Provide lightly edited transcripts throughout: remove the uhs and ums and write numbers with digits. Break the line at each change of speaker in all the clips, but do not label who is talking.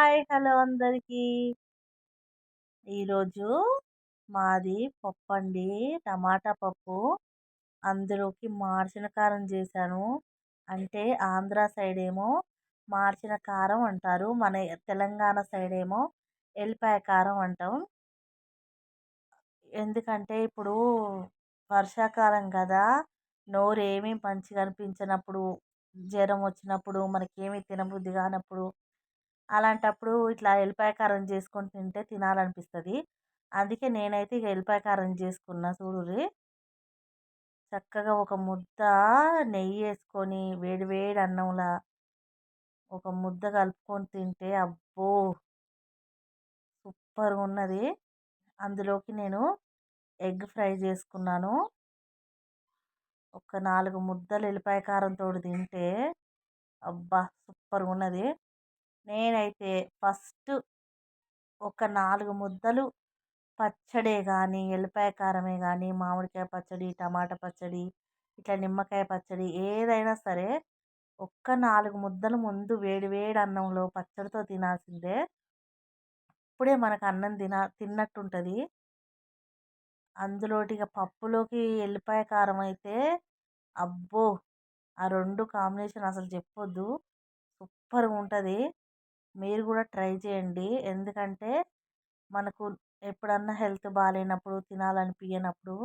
Hi! Hello అందరికీ. ఈరోజు మాది పప్పండి. టమాటా పప్పు. అందులోకి మార్చిన కారం చేశాను. అంటే ఆంధ్ర సైడేమో మార్చిన కారం అంటారు. మన తెలంగాణ సైడేమో ఎల్లిపాయ కారం అంటాం. ఎందుకంటే ఇప్పుడు వర్షాకాలం కదా! నోరేమి మంచిగా అనిపించనప్పుడు, జ్వరం వచ్చినప్పుడు, మనకేమి తినబుద్ధి కానప్పుడు అలాంటప్పుడు ఇట్లా ఎల్లిపాయ కారం చేసుకొని తింటే తినాలనిపిస్తది. అందుకే నేనైతే ఇగ ఎల్లిపాయ కారం చేసుకున్నా చూడుర్రి. చక్కగా ఒక ముద్ద నెయ్యేసుకొని వేడి వేడి అన్నంలా ఒక ముద్ద కలుపుకొని తింటే అబ్బో! సూపర్‌గున్నది. అందులోకి నేను ఎగ్ ఫ్రై చేసుకున్నాను. ఒక 4 ముద్దలు ఎల్లిపాయ కారంతోటి తింటే అబ్బా! సూపర్‌గున్నది. నేనైతే ఫస్ట్ ఒక 4 ముద్దలు పచ్చడే గానీ, ఎల్లిపాయ కారమే గానీ, మామిడికాయ పచ్చడి, టమాటా పచ్చడి, ఇట్లా నిమ్మకాయ పచ్చడి ఏదైనా సరే, ఒక్క 4 ముద్దలు ముందు వేడి వేడి అన్నంలో పచ్చడితో తినాల్సిందే. అప్పుడే మనకు అన్నం తిన్నట్టుంటది. అందులోటి ఇగ పప్పులోకి ఎల్లిపాయ కారం అయితే అబ్బో! ఆ 2 కాంబినేషన్ అసలు చెప్పొద్దు. సూపర్‌గుంటది. మీరు గూడా ట్రై చేయండి. ఎందుకంటే మనకు ఎప్పుడన్నా హెల్త్ బాలేనప్పుడు, తినాలనిపియనప్పుడు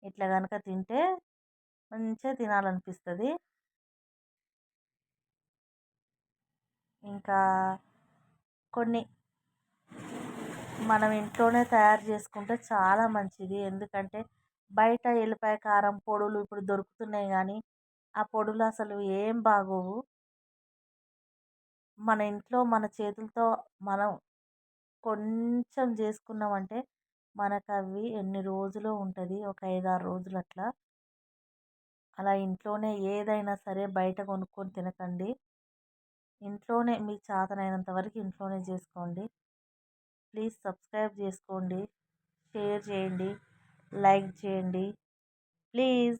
ఇట్లా గనుక తింటే మంచిగా తినాలనిపిస్తది. ఇంకా కొన్ని మనం ఇంట్లోనే తయారు చేసుకుంటే చాలా మంచిది. ఎందుకంటే బయట ఎల్లిపాయ కారం పొడులు ఇప్పుడు దొరుకుతున్నాయి గానీ, ఆ పొడులు అసలు ఏం బాగోవు. మన ఇంట్లో మన చేతులతో మనం కొంచెం జేసుకున్నామంటే మనకవి ఎన్ని రోజులో ఉంటది. ఒక 5, 6 రోజులు అట్లా. అలా ఇంట్లోనే ఏదైనా సరే బయట కొనుక్కొని తినకండి. ఇంట్లోనే మీకు చేతనైనంత వరకు ఇంట్లోనే చేసుకోండి. ప్లీజ్ సబ్స్క్రైబ్ చేసుకోండి. షేర్ చేయండి. లైక్ చేయండి. ప్లీజ్.